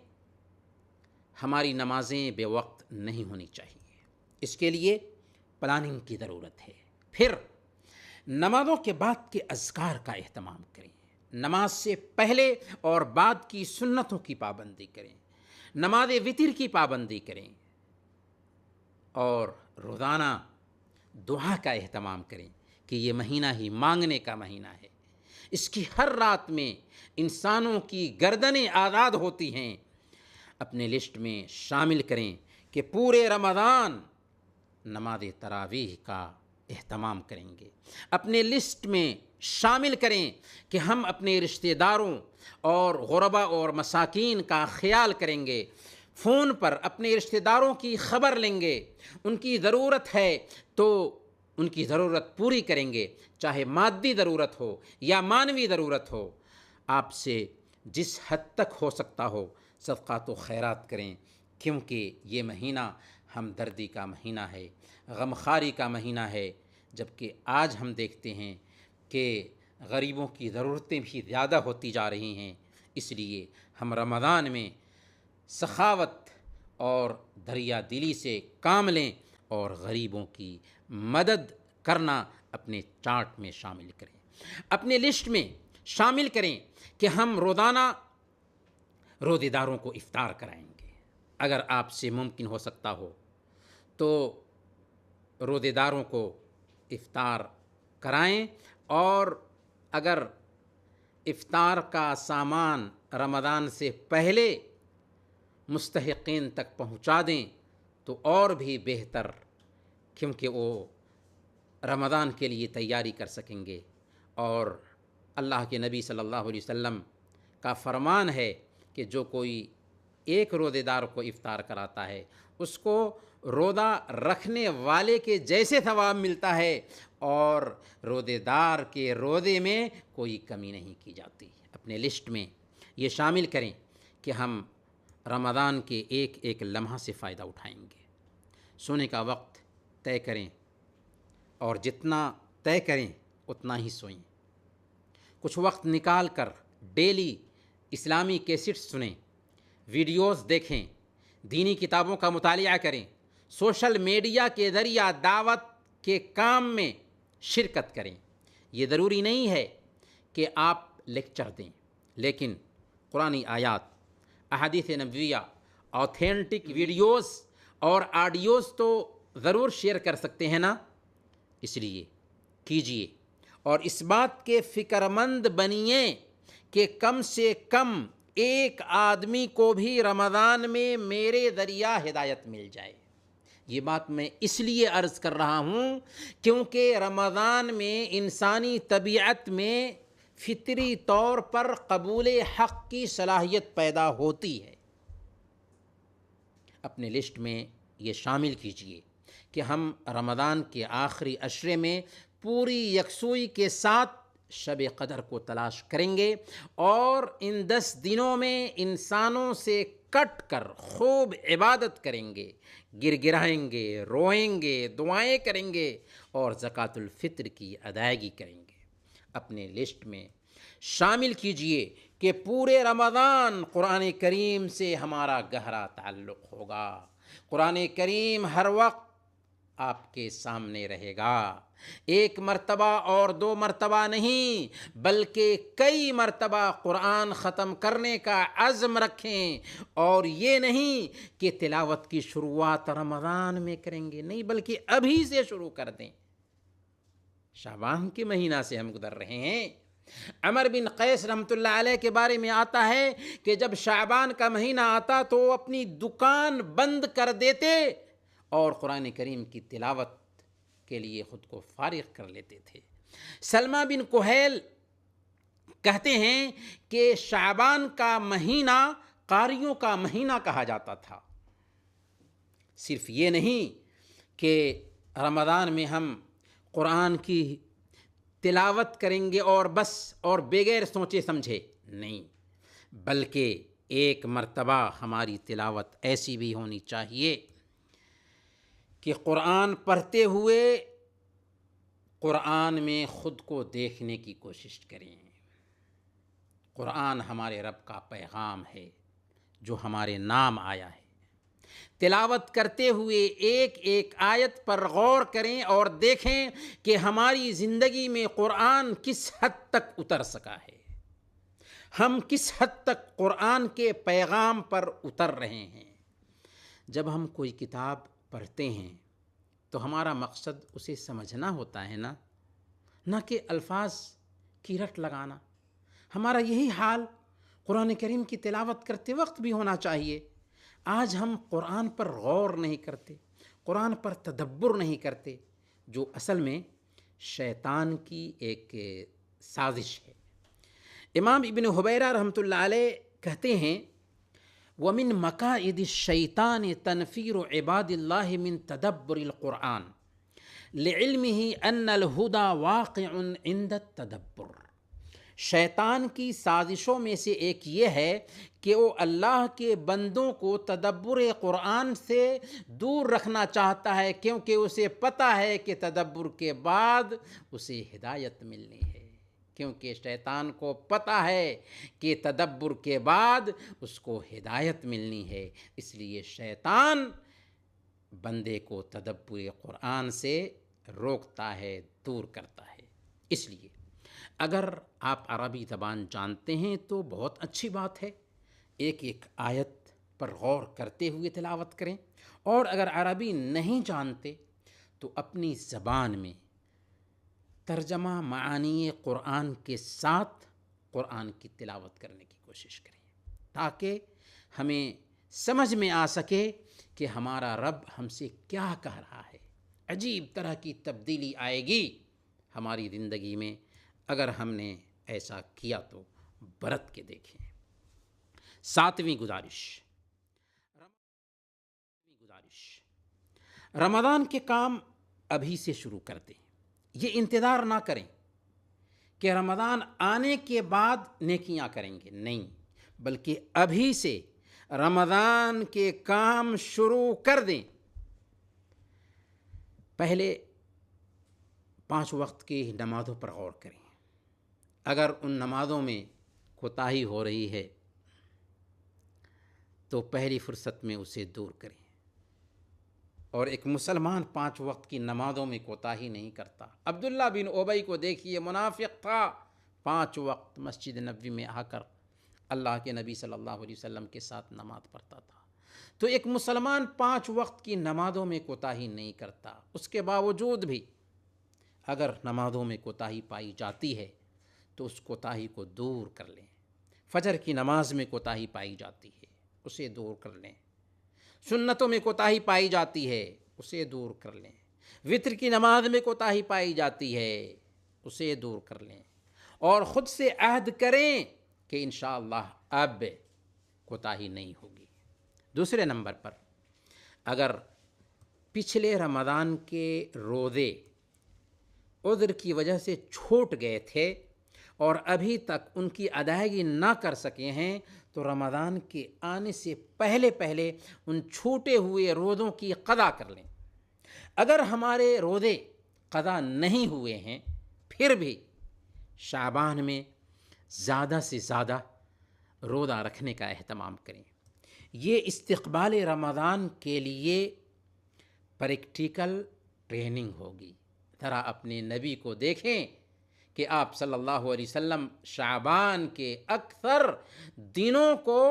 ہماری نمازیں بے وقت نہیں ہونی چاہیے۔ اس کے لیے پلاننگ کی ضرورت ہے۔ پھر نمازوں کے بعد کے اذکار کا اہتمام کریں، نماز سے پہلے اور بعد کی سنتوں کی پابندی کریں، نماز وتر کی پابندی کریں، اور روزانہ دعا کا اہتمام کریں کہ یہ مہینہ ہی مانگنے کا مہینہ ہے۔ اس کی ہر رات میں انسانوں کی گردنیں آزاد ہوتی ہیں۔ اپنے لسٹ میں شامل کریں کہ پورے رمضان نماز تراویح کا اہتمام کریں گے۔ اپنے لسٹ میں شامل کریں کہ ہم اپنے رشتہ داروں اور غربا اور مساکین کا خیال کریں گے، فون پر اپنے رشتہ داروں کی خبر لیں گے، ان کی ضرورت ہے تو ان کی ضرورت پوری کریں گے، چاہے مادی ضرورت ہو یا مانوی ضرورت ہو۔ آپ سے جس حد تک ہو سکتا ہو صدقات و خیرات کریں، کیونکہ یہ مہینہ ہمدردی کا مہینہ ہے، غمخواری کا مہینہ ہے، جبکہ آج ہم دیکھتے ہیں کہ غریبوں کی ضرورتیں بھی زیادہ ہوتی جا رہی ہیں۔ اس لیے ہم رمضان میں سخاوت اور دریا دلی سے کام لیں اور غریبوں کی مدد کرنا اپنے چارٹ میں شامل کریں۔ اپنے لسٹ میں شامل کریں کہ ہم روزانہ روزے داروں کو افطار کرائیں گے۔ اگر آپ سے ممکن ہو سکتا ہو تو روزے داروں کو افطار کرائیں، اور اگر افطار کا سامان رمضان سے پہلے مستحقین تک پہنچا دیں تو اور بھی بہتر، کیونکہ وہ رمضان کے لیے تیاری کر سکیں گے۔ اور اللہ کے نبی صلی اللہ علیہ وسلم کا فرمان ہے کہ جو کوئی ایک روزے دار کو افطار کراتا ہے اس کو روزہ رکھنے والے کے جیسے ثواب ملتا ہے، اور روزے دار کے روزے میں کوئی کمی نہیں کی جاتی۔ اپنے لسٹ میں یہ شامل کریں کہ ہم رمضان کے ایک ایک لمحہ سے فائدہ اٹھائیں گے۔ سونے کا وقت طے کریں، اور جتنا طے کریں اتنا ہی سوئیں۔ کچھ وقت نکال کر ڈیلی اسلامی کیسٹ سنیں، ویڈیوز دیکھیں، دینی کتابوں کا مطالعہ کریں، سوشل میڈیا کے ذریعہ دعوت کے کام میں شرکت کریں۔ یہ ضروری نہیں ہے کہ آپ لیکچر دیں، لیکن قرآنی آیات، احادیث نبویہ، آتھینٹک ویڈیوز اور آڈیوز تو ضرور شیئر کر سکتے ہیں نا، اس لیے کیجیے، اور اس بات کے فکر مند بنیے کہ کم سے کم ایک آدمی کو بھی رمضان میں میرے ذریعہ ہدایت مل جائے۔ یہ بات میں اس لیے عرض کر رہا ہوں کیونکہ رمضان میں انسانی طبیعت میں فطری طور پر قبول حق کی صلاحیت پیدا ہوتی ہے۔ اپنے لسٹ میں یہ شامل کیجئے کہ ہم رمضان کے آخری عشرے میں پوری یکسوئی کے ساتھ شب قدر کو تلاش کریں گے، اور ان 10 دنوں میں انسانوں سے کٹ کر خوب عبادت کریں گے، گر گرائیں گے، روئیں گے، دعائیں کریں گے اور زکوٰۃ الفطر کی ادائیگی کریں گے۔ اپنے لسٹ میں شامل کیجئے کہ پورے رمضان قرآن کریم سے ہمارا گہرا تعلق ہوگا۔ قرآن کریم ہر وقت آپ کے سامنے رہے گا، ایک مرتبہ اور 2 مرتبہ نہیں بلکہ کئی مرتبہ قرآن ختم کرنے کا عزم رکھیں، اور یہ نہیں کہ تلاوت کی شروعات رمضان میں کریں گے، نہیں بلکہ ابھی سے شروع کر دیں۔ شعبان کے مہینہ سے ہم گزر رہے ہیں۔ عمر بن قیس رحمۃ اللہ علیہ کے بارے میں آتا ہے کہ جب شعبان کا مہینہ آتا تو وہ اپنی دکان بند کر دیتے اور قرآن کریم کی تلاوت کے لیے خود کو فارغ کر لیتے تھے۔ سلمہ بن کہیل کہتے ہیں کہ شعبان کا مہینہ قاریوں کا مہینہ کہا جاتا تھا۔ صرف یہ نہیں کہ رمضان میں ہم قرآن کی تلاوت کریں گے اور بس، اور بغیر سوچے سمجھے نہیں، بلکہ ایک مرتبہ ہماری تلاوت ایسی بھی ہونی چاہیے کہ قرآن پڑھتے ہوئے قرآن میں خود کو دیکھنے کی کوشش کریں۔ قرآن ہمارے رب کا پیغام ہے جو ہمارے نام آیا ہے۔ تلاوت کرتے ہوئے ایک ایک آیت پر غور کریں اور دیکھیں کہ ہماری زندگی میں قرآن کس حد تک اتر سکا ہے، ہم کس حد تک قرآن کے پیغام پر اتر رہے ہیں۔ جب ہم کوئی کتاب پڑھتے ہیں تو ہمارا مقصد اسے سمجھنا ہوتا ہے نہ کہ الفاظ کی رٹ لگانا۔ ہمارا یہی حال قرآن کریم کی تلاوت کرتے وقت بھی ہونا چاہیے۔ آج ہم قرآن پر غور نہیں کرتے، قرآن پر تدبر نہیں کرتے، جو اصل میں شیطان کی ایک سازش ہے۔ امام ابن حبیرہ رحمۃ اللہ علیہ کہتے ہیں وَمِن مَكَائِدِ الشَّيْطَانِ تَنْفِيرُ عِبَادِ اللَّهِ مِن تَدَبُّرِ الْقُرْآنِ لِعِلْمِهِ أَنَّ الْهُدَى وَاقِعٌ عِنْدَ التَّدَبُّرِ۔ شیطان کی سازشوں میں سے ایک یہ ہے کہ وہ اللہ کے بندوں کو تدبر قرآن سے دور رکھنا چاہتا ہے، کیونکہ اسے پتہ ہے کہ تدبر کے بعد اسے ہدایت ملنی ہے، کیونکہ شیطان کو پتہ ہے کہ تدبر کے بعد اس کو ہدایت ملنی ہے۔ اس لیے شیطان بندے کو تدبر قرآن سے روکتا ہے، دور کرتا ہے۔ اس لیے اگر آپ عربی زبان جانتے ہیں تو بہت اچھی بات ہے، ایک ایک آیت پر غور کرتے ہوئے تلاوت کریں، اور اگر عربی نہیں جانتے تو اپنی زبان میں ترجمہ معانی قرآن کے ساتھ قرآن کی تلاوت کرنے کی کوشش کریں، تاکہ ہمیں سمجھ میں آ سکے کہ ہمارا رب ہم سے کیا کہہ رہا ہے۔ عجیب طرح کی تبدیلی آئے گی ہماری زندگی میں اگر ہم نے ایسا کیا تو برت کے دیکھیں۔ 7ویں گزارش، رمضان کے کام ابھی سے شروع کر دیں۔ یہ انتظار نہ کریں کہ رمضان آنے کے بعد نیکیاں کریں گے، نہیں، بلکہ ابھی سے رمضان کے کام شروع کر دیں۔ پہلے 5 وقت کی نمازوں پر غور کریں، اگر ان نمازوں میں کوتاہی ہو رہی ہے تو پہلی فرصت میں اسے دور کریں۔ اور ایک مسلمان 5 وقت کی نمازوں میں کوتاہی نہیں کرتا۔ عبداللہ بن ابی کو دیکھیے، منافق تھا، 5 وقت مسجد نبوی میں آ کر اللہ کے نبی صلی اللہ علیہ وسلم کے ساتھ نماز پڑھتا تھا۔ تو ایک مسلمان 5 وقت کی نمازوں میں کوتاہی نہیں کرتا۔ اس کے باوجود بھی اگر نمازوں میں کوتاہی پائی جاتی ہے تو اس کوتاہی کو دور کر لیں۔ فجر کی نماز میں کوتاہی پائی جاتی ہے، اسے دور کر لیں۔ سنتوں میں کوتاہی پائی جاتی ہے، اسے دور کر لیں۔ وتر کی نماز میں کوتاہی پائی جاتی ہے، اسے دور کر لیں، اور خود سے عہد کریں کہ انشاءاللہ اب کوتاہی نہیں ہوگی۔ دوسرے نمبر پر، اگر پچھلے رمضان کے روزے عذر کی وجہ سے چھوٹ گئے تھے اور ابھی تک ان کی ادائیگی نہ کر سکے ہیں تو رمضان کے آنے سے پہلے ان چھوٹے ہوئے روزوں کی قضا کر لیں۔ اگر ہمارے روزے قضا نہیں ہوئے ہیں پھر بھی شعبان میں زیادہ سے زیادہ روزہ رکھنے کا اہتمام کریں۔ یہ استقبال رمضان کے لیے پریکٹیکل ٹریننگ ہوگی۔ ذرا اپنے نبی کو دیکھیں کہ آپ صلی اللہ علیہ وسلم شعبان کے اکثر دنوں کو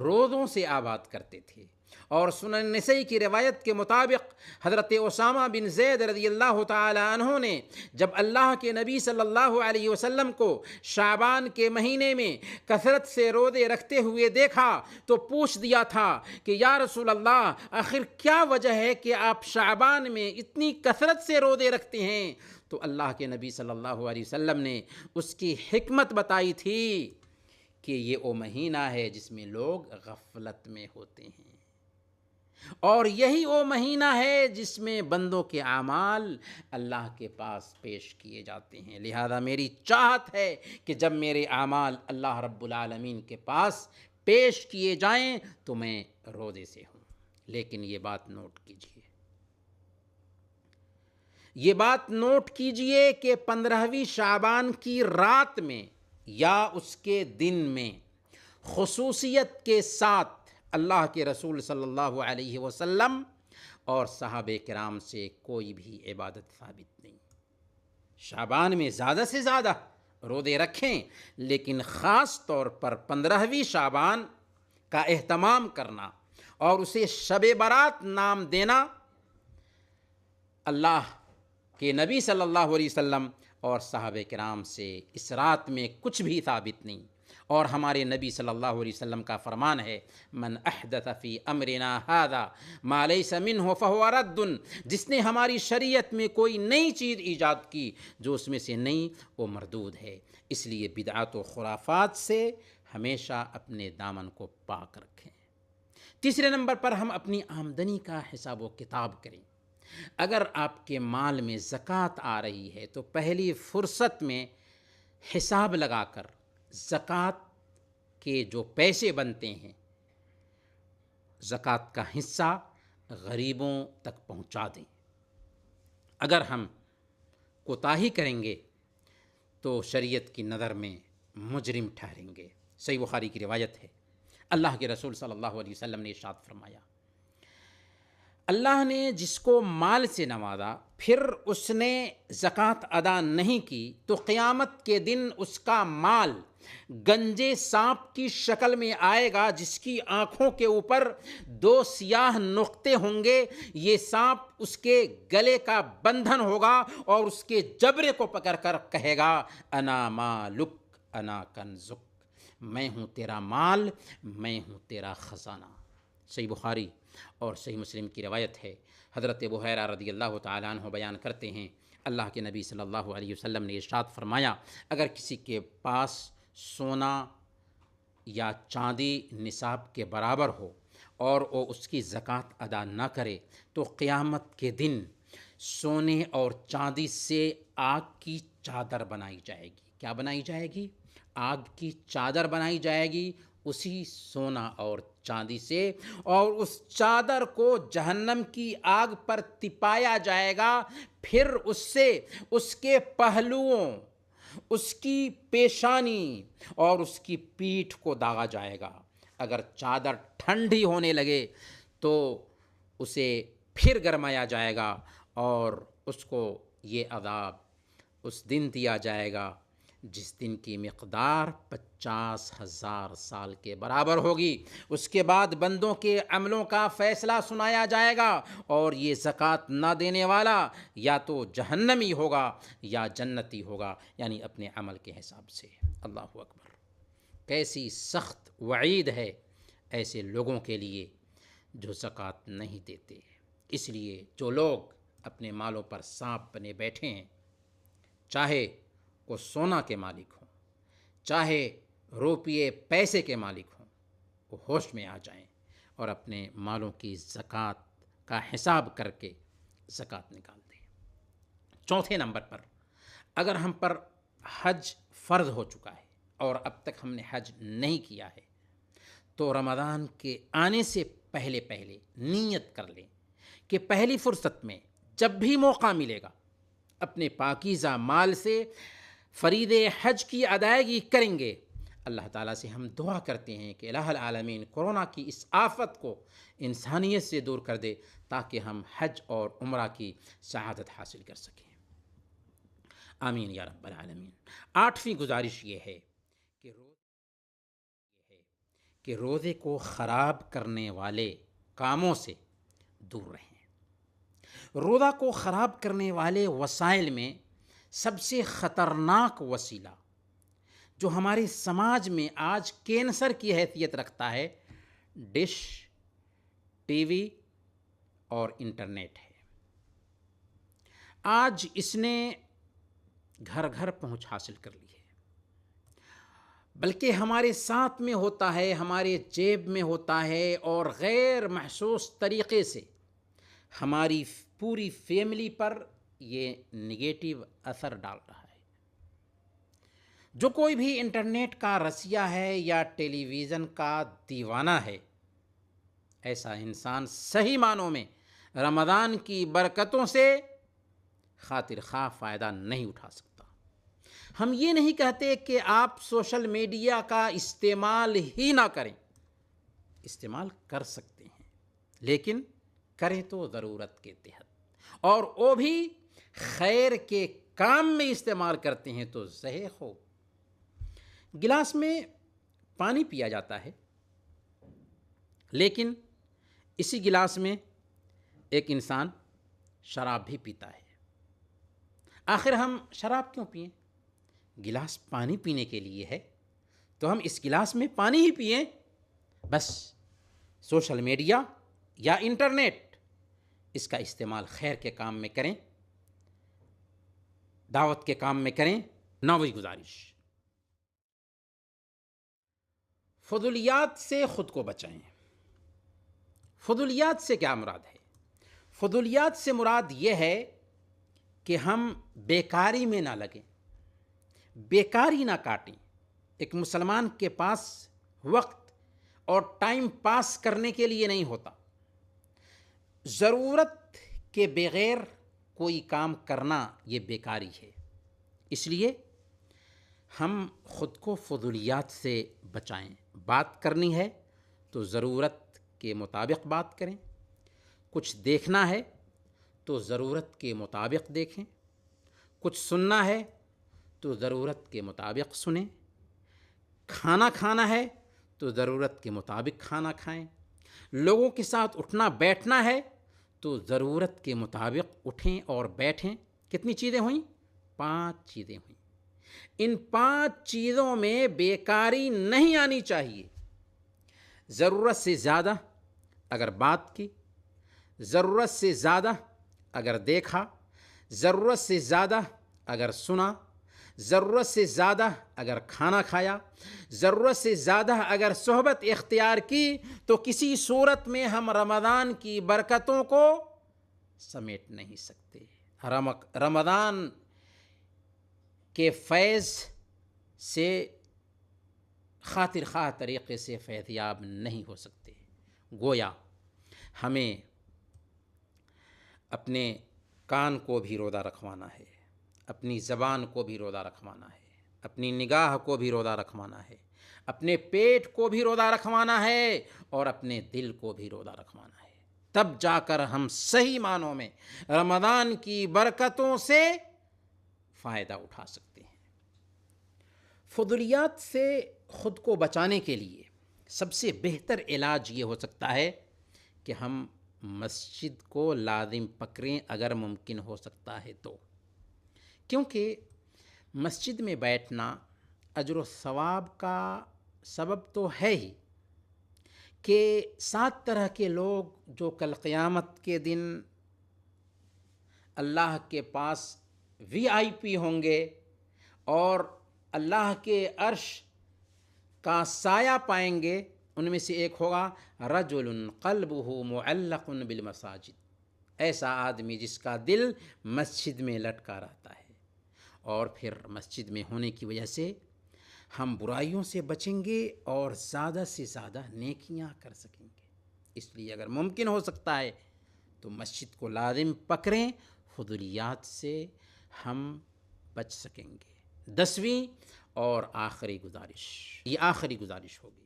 روزوں سے آباد کرتے تھے، اور سنن نسائی کی روایت کے مطابق حضرت اسامہ بن زید رضی اللہ تعالی عنہ نے جب اللہ کے نبی صلی اللہ علیہ وسلم کو شعبان کے مہینے میں کثرت سے روزے رکھتے ہوئے دیکھا تو پوچھ دیا تھا کہ یا رسول اللہ، آخر کیا وجہ ہے کہ آپ شعبان میں اتنی کثرت سے روزے رکھتے ہیں؟ تو اللہ کے نبی صلی اللہ علیہ وسلم نے اس کی حکمت بتائی تھی کہ یہ وہ مہینہ ہے جس میں لوگ غفلت میں ہوتے ہیں، اور یہی وہ مہینہ ہے جس میں بندوں کے اعمال اللہ کے پاس پیش کیے جاتے ہیں۔ لہذا میری چاہت ہے کہ جب میرے اعمال اللہ رب العالمین کے پاس پیش کیے جائیں تو میں روزے سے ہوں۔ لیکن یہ بات نوٹ کیجئے کہ 15ویں شعبان کی رات میں یا اس کے دن میں خصوصیت کے ساتھ اللہ کے رسول صلی اللہ علیہ وسلم اور صحابہ کرام سے کوئی بھی عبادت ثابت نہیں۔ شعبان میں زیادہ سے زیادہ روزے رکھیں، لیکن خاص طور پر 15ویں شعبان کا اہتمام کرنا اور اسے شب برات نام دینا اللہ کہ نبی صلی اللہ علیہ وسلم اور صحابہ کرام سے اس رات میں کچھ بھی ثابت نہیں۔ اور ہمارے نبی صلی اللہ علیہ وسلم کا فرمان ہے، من احدث فی امرنا ھذا ما لیس منہ فہو رد، جس نے ہماری شریعت میں کوئی نئی چیز ایجاد کی جو اس میں سے نہیں، وہ مردود ہے۔ اس لیے بدعات و خرافات سے ہمیشہ اپنے دامن کو پاک رکھیں۔ تیسرے نمبر پر ہم اپنی آمدنی کا حساب و کتاب کریں۔ اگر آپ کے مال میں زکوٰۃ آ رہی ہے تو پہلی فرصت میں حساب لگا کر زکوٰۃ کے جو پیسے بنتے ہیں، زکوٰۃ کا حصہ غریبوں تک پہنچا دیں۔ اگر ہم کوتاہی کریں گے تو شریعت کی نظر میں مجرم ٹھہریں گے۔ صحیح بخاری کی روایت ہے، اللہ کے رسول صلی اللہ علیہ وسلم نے ارشاد فرمایا، اللہ نے جس کو مال سے نوازا پھر اس نے زکوٰۃ ادا نہیں کی تو قیامت کے دن اس کا مال گنجے سانپ کی شکل میں آئے گا، جس کی آنکھوں کے اوپر 2 سیاہ نقطے ہوں گے۔ یہ سانپ اس کے گلے کا بندھن ہوگا اور اس کے جبڑے کو پکڑ کر کہے گا، انا مالک انا کنزک، میں ہوں تیرا مال، میں ہوں تیرا خزانہ۔ صحیح بخاری اور صحیح مسلم کی روایت ہے۔ حضرت ابو ہریرہ رضی اللہ تعالیٰ عنہ بیان کرتے ہیں، اللہ کے نبی صلی اللہ علیہ وسلم نے ارشاد فرمایا، اگر کسی کے پاس سونا یا چاندی نصاب کے برابر ہو اور وہ اس کی زکوٰۃ ادا نہ کرے تو قیامت کے دن سونے اور چاندی سے آگ کی چادر بنائی جائے گی۔ کیا بنائی جائے گی؟ آگ کی چادر بنائی جائے گی اسی سونا اور چاندی سے، اور اس چادر کو جہنم کی آگ پر تپایا جائے گا، پھر اس سے اس کے پہلوؤں، اس کی پیشانی اور اس کی پیٹھ کو داغا جائے گا۔ اگر چادر ٹھنڈی ہونے لگے تو اسے پھر گرمایا جائے گا اور اس کو یہ عذاب اس دن دیا جائے گا جس دن کی مقدار 50,000 سال کے برابر ہوگی۔ اس کے بعد بندوں کے عملوں کا فیصلہ سنایا جائے گا، اور یہ زکوٰۃ نہ دینے والا یا تو جہنمی ہوگا یا جنتی ہوگا، یعنی اپنے عمل کے حساب سے۔ اللہ اکبر! کیسی سخت وعید ہے ایسے لوگوں کے لیے جو زکوٰۃ نہیں دیتے۔ اس لیے جو لوگ اپنے مالوں پر سانپ بنے بیٹھے ہیں، چاہے وہ سونا کے مالک ہوں، چاہے روپیے پیسے کے مالک ہوں، وہ ہوش میں آ جائیں اور اپنے مالوں کی زکوٰۃ کا حساب کر کے زکوٰۃ نکال دیں۔ چوتھے نمبر پر، اگر ہم پر حج فرض ہو چکا ہے اور اب تک ہم نے حج نہیں کیا ہے، تو رمضان کے آنے سے پہلے نیت کر لیں کہ پہلی فرصت میں جب بھی موقع ملے گا اپنے پاکیزہ مال سے فریض حج کی ادائیگی کریں گے۔ اللہ تعالیٰ سے ہم دعا کرتے ہیں کہ الہ العالمین کورونا کی اس آفت کو انسانیت سے دور کر دے تاکہ ہم حج اور عمرہ کی سعادت حاصل کر سکیں۔ آمین یا رب العالمین۔ آٹھویں گزارش یہ ہے کہ روزے کو خراب کرنے والے کاموں سے دور رہیں۔ روزہ کو خراب کرنے والے وسائل میں سب سے خطرناک وسیلہ جو ہمارے سماج میں آج کینسر کی حیثیت رکھتا ہے، ڈش، ٹی وی اور انٹرنیٹ ہے۔ آج اس نے گھر گھر پہنچ حاصل کر لی ہے، بلکہ ہمارے ساتھ میں ہوتا ہے، ہمارے جیب میں ہوتا ہے، اور غیر محسوس طریقے سے ہماری پوری فیملی پر یہ نگیٹو اثر ڈال رہا ہے۔ جو کوئی بھی انٹرنیٹ کا رسیہ ہے یا ٹیلی ویژن کا دیوانہ ہے، ایسا انسان صحیح معنوں میں رمضان کی برکتوں سے خاطر خواہ فائدہ نہیں اٹھا سکتا۔ ہم یہ نہیں کہتے کہ آپ سوشل میڈیا کا استعمال ہی نہ کریں، استعمال کر سکتے ہیں، لیکن کریں تو ضرورت کے تحت، اور وہ بھی خیر کے کام میں استعمال کرتے ہیں تو زہر ہو۔ گلاس میں پانی پیا جاتا ہے، لیکن اسی گلاس میں ایک انسان شراب بھی پیتا ہے۔ آخر ہم شراب کیوں پئیں؟ گلاس پانی پینے کے لیے ہے تو ہم اس گلاس میں پانی ہی پئیں۔ بس سوشل میڈیا یا انٹرنیٹ، اس کا استعمال خیر کے کام میں کریں، دعوت کے کام میں کریں۔ نویں گزارش، فضولیات سے خود کو بچائیں۔ فضولیات سے کیا مراد ہے؟ فضولیات سے مراد یہ ہے کہ ہم بیکاری میں نہ لگیں، بیکاری نہ کاٹیں۔ ایک مسلمان کے پاس وقت اور ٹائم پاس کرنے کے لیے نہیں ہوتا۔ ضرورت کے بغیر کوئی کام کرنا یہ بیکاری ہے۔ اس لیے ہم خود کو فضولیات سے بچائیں۔ بات کرنی ہے تو ضرورت کے مطابق بات کریں، کچھ دیکھنا ہے تو ضرورت کے مطابق دیکھیں، کچھ سننا ہے تو ضرورت کے مطابق سنیں، کھانا کھانا ہے تو ضرورت کے مطابق کھانا کھائیں، لوگوں کے ساتھ اٹھنا بیٹھنا ہے تو ضرورت کے مطابق اٹھیں اور بیٹھیں۔ کتنی چیزیں ہوئیں؟ 5 چیزیں ہوئیں۔ ان 5 چیزوں میں بیکاری نہیں آنی چاہیے۔ ضرورت سے زیادہ اگر بات کی، ضرورت سے زیادہ اگر دیکھا، ضرورت سے زیادہ اگر سنا، ضرورت سے زیادہ اگر کھانا کھایا، ضرورت سے زیادہ اگر صحبت اختیار کی، تو کسی صورت میں ہم رمضان کی برکتوں کو سمیٹ نہیں سکتے، رمضان کے فیض سے خاطر خواہ طریقے سے فیضیاب نہیں ہو سکتے۔ گویا ہمیں اپنے کان کو بھی روزہ رکھوانا ہے، اپنی زبان کو بھی روزہ رکھوانا ہے، اپنی نگاہ کو بھی روزہ رکھوانا ہے، اپنے پیٹ کو بھی روزہ رکھوانا ہے، اور اپنے دل کو بھی روزہ رکھوانا ہے۔ تب جا کر ہم صحیح معنوں میں رمضان کی برکتوں سے فائدہ اٹھا سکتے ہیں۔ فضولیات سے خود کو بچانے کے لیے سب سے بہتر علاج یہ ہو سکتا ہے کہ ہم مسجد کو لازم پکڑیں اگر ممکن ہو سکتا ہے تو، کیونکہ مسجد میں بیٹھنا اجر و ثواب کا سبب تو ہے ہی کہ 7 طرح کے لوگ جو کل قیامت کے دن اللہ کے پاس VIP ہوں گے اور اللہ کے عرش کا سایہ پائیں گے، ان میں سے ایک ہوگا رجل قلبہ معلق بالمساجد، ایسا آدمی جس کا دل مسجد میں لٹکا رہتا ہے۔ اور پھر مسجد میں ہونے کی وجہ سے ہم برائیوں سے بچیں گے اور زیادہ سے زیادہ نیکیاں کر سکیں گے۔ اس لیے اگر ممکن ہو سکتا ہے تو مسجد کو لازم پکڑیں، فضولیات سے ہم بچ سکیں گے۔ 10ویں اور آخری گزارش، یہ آخری گزارش ہوگی،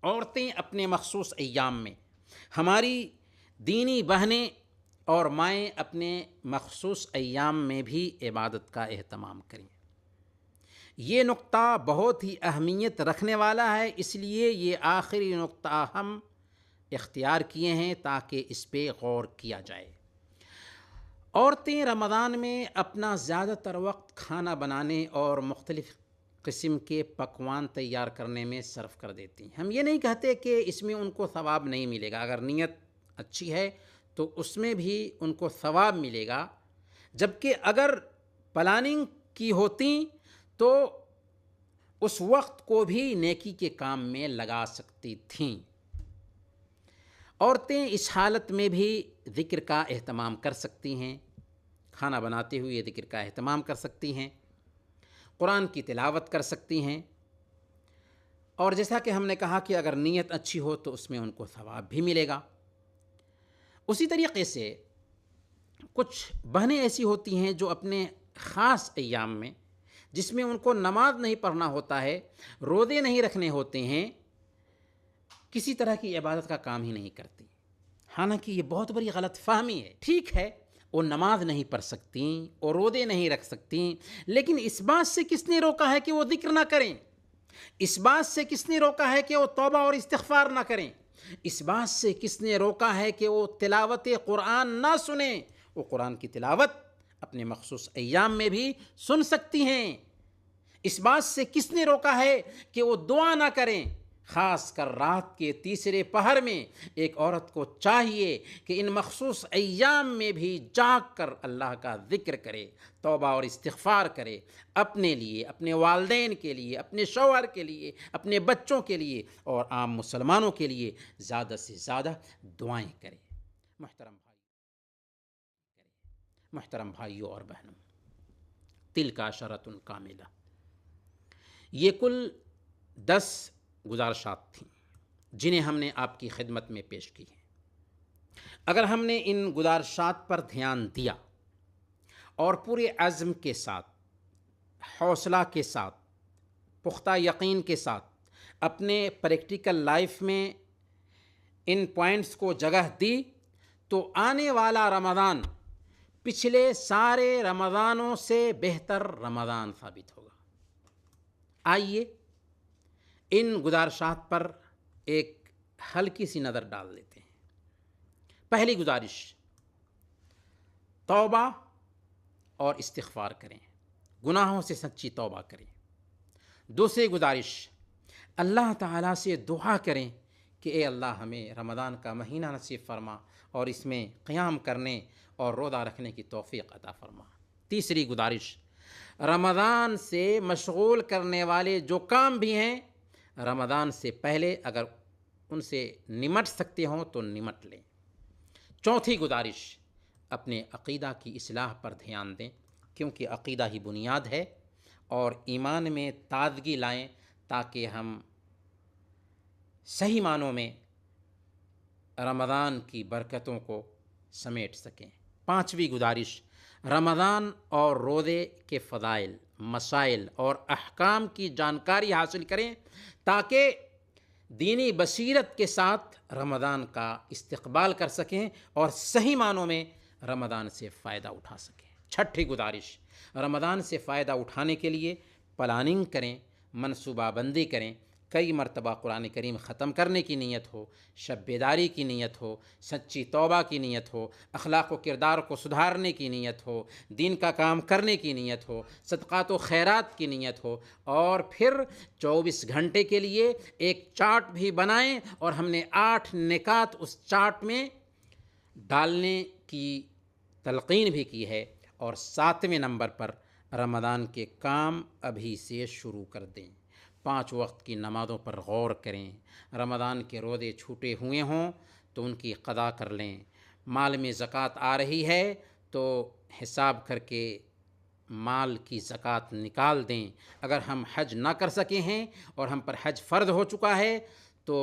عورتیں اپنے مخصوص ایام میں، ہماری دینی بہنیں اور مائیں اپنے مخصوص ایام میں بھی عبادت کا اہتمام کریں۔ یہ نقطہ بہت ہی اہمیت رکھنے والا ہے، اس لیے یہ آخری نقطہ ہم اختیار کیے ہیں تاکہ اس پہ غور کیا جائے۔ عورتیں رمضان میں اپنا زیادہ تر وقت کھانا بنانے اور مختلف قسم کے پکوان تیار کرنے میں صرف کر دیتی ہیں۔ ہم یہ نہیں کہتے کہ اس میں ان کو ثواب نہیں ملے گا، اگر نیت اچھی ہے تو اس میں بھی ان کو ثواب ملے گا، جبکہ اگر پلاننگ کی ہوتی تو اس وقت کو بھی نیکی کے کام میں لگا سکتی تھیں۔ عورتیں اس حالت میں بھی ذکر کا اہتمام کر سکتی ہیں، کھانا بناتے ہوئے ذکر کا اہتمام کر سکتی ہیں، قرآن کی تلاوت کر سکتی ہیں، اور جیسا کہ ہم نے کہا کہ اگر نیت اچھی ہو تو اس میں ان کو ثواب بھی ملے گا۔ اسی طریقے سے کچھ بہنیں ایسی ہوتی ہیں جو اپنے خاص ایام میں، جس میں ان کو نماز نہیں پڑھنا ہوتا ہے، روزے نہیں رکھنے ہوتے ہیں، کسی طرح کی عبادت کا کام ہی نہیں کرتی۔ حالانکہ یہ بہت بڑی غلط فہمی ہے۔ ٹھیک ہے، وہ نماز نہیں پڑھ سکتی اور روزے نہیں رکھ سکتی، لیکن اس بات سے کس نے روکا ہے کہ وہ ذکر نہ کریں؟ اس بات سے کس نے روکا ہے کہ وہ توبہ اور استغفار نہ کریں؟ اس بات سے کس نے روکا ہے کہ وہ تلاوت قرآن نہ سنیں؟ وہ قرآن کی تلاوت اپنے مخصوص ایام میں بھی سن سکتی ہیں۔ اس بات سے کس نے روکا ہے کہ وہ دعا نہ کریں؟ خاص کر رات کے تیسرے پہر میں ایک عورت کو چاہیے کہ ان مخصوص ایام میں بھی جاگ کر اللہ کا ذکر کرے، توبہ اور استغفار کرے، اپنے لیے، اپنے والدین کے لیے، اپنے شوہر کے لیے، اپنے بچوں کے لیے اور عام مسلمانوں کے لیے زیادہ سے زیادہ دعائیں کرے۔ محترم بھائیوں اور بہنوں، تلک عشرۃ کاملہ، یہ کل 10 گزارشات تھیں جنہیں ہم نے آپ کی خدمت میں پیش کی ہیں۔ اگر ہم نے ان گزارشات پر دھیان دیا اور پورے عزم کے ساتھ، حوصلہ کے ساتھ، پختہ یقین کے ساتھ اپنے پریکٹیکل لائف میں ان پوائنٹس کو جگہ دی تو آنے والا رمضان پچھلے سارے رمضانوں سے بہتر رمضان ثابت ہوگا۔ آئیے ان گزارشات پر ایک ہلکی سی نظر ڈال لیتے ہیں۔ پہلی گزارش، توبہ اور استغفار کریں، گناہوں سے سچی توبہ کریں۔ دوسری گزارش، اللہ تعالیٰ سے دعا کریں کہ اے اللہ ہمیں رمضان کا مہینہ نصیب فرما اور اس میں قیام کرنے اور روزہ رکھنے کی توفیق عطا فرما۔ تیسری گزارش، رمضان سے مشغول کرنے والے جو کام بھی ہیں، رمضان سے پہلے اگر ان سے نمٹ سکتے ہوں تو نمٹ لیں۔ چوتھی گزارش، اپنے عقیدہ کی اصلاح پر دھیان دیں، کیونکہ عقیدہ ہی بنیاد ہے، اور ایمان میں تازگی لائیں تاکہ ہم صحیح معنوں میں رمضان کی برکتوں کو سمیٹ سکیں۔ پانچویں گزارش، رمضان اور روزے کے فضائل، مسائل اور احکام کی جانکاری حاصل کریں تاکہ دینی بصیرت کے ساتھ رمضان کا استقبال کر سکیں اور صحیح معنوں میں رمضان سے فائدہ اٹھا سکیں۔ چھٹی گزارش، رمضان سے فائدہ اٹھانے کے لیے پلاننگ کریں، منصوبہ بندی کریں، کئی مرتبہ قرآن کریم ختم کرنے کی نیت ہو، شب بیداری کی نیت ہو، سچی توبہ کی نیت ہو، اخلاق و کردار کو سدھارنے کی نیت ہو، دین کا کام کرنے کی نیت ہو، صدقات و خیرات کی نیت ہو، اور پھر 24 گھنٹے کے لیے ایک چارٹ بھی بنائیں اور ہم نے 8 نکات اس چارٹ میں ڈالنے کی تلقین بھی کی ہے۔ اور 7ویں نمبر پر رمضان کے کام ابھی سے شروع کر دیں۔ 5 وقت کی نمازوں پر غور کریں۔ رمضان کے روزے چھوٹے ہوئے ہوں تو ان کی قضا کر لیں۔ مال میں زکوٰۃ آ رہی ہے تو حساب کر کے مال کی زکوٰۃ نکال دیں۔ اگر ہم حج نہ کر سکے ہیں اور ہم پر حج فرض ہو چکا ہے تو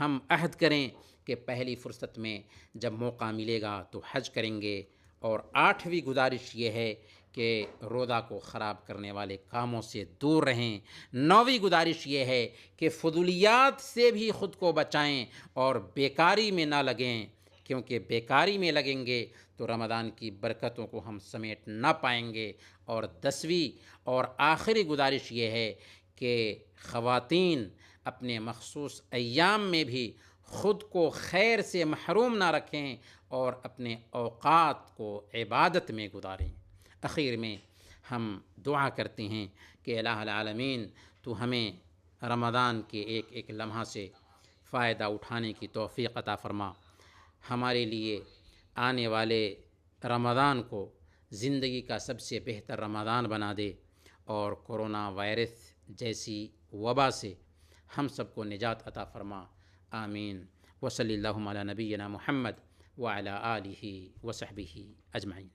ہم عہد کریں کہ پہلی فرصت میں جب موقع ملے گا تو حج کریں گے۔ اور 8ویں گزارش یہ ہے کہ روزہ کو خراب کرنے والے کاموں سے دور رہیں۔ 9ویں گزارش یہ ہے کہ فضولیات سے بھی خود کو بچائیں اور بیکاری میں نہ لگیں، کیونکہ بیکاری میں لگیں گے تو رمضان کی برکتوں کو ہم سمیٹ نہ پائیں گے۔ اور 10ویں اور آخری گزارش یہ ہے کہ خواتین اپنے مخصوص ایام میں بھی خود کو خیر سے محروم نہ رکھیں اور اپنے اوقات کو عبادت میں گزاریں۔ اخیر میں ہم دعا کرتے ہیں کہ الہ العالمین تو ہمیں رمضان کے ایک ایک لمحہ سے فائدہ اٹھانے کی توفیق عطا فرما، ہمارے لیے آنے والے رمضان کو زندگی کا سب سے بہتر رمضان بنا دے، اور کورونا وائرس جیسی وبا سے ہم سب کو نجات عطا فرما، آمین۔ وصلی اللہ علی نبینا محمد وعلی آلہ وصحبہ اجمعین۔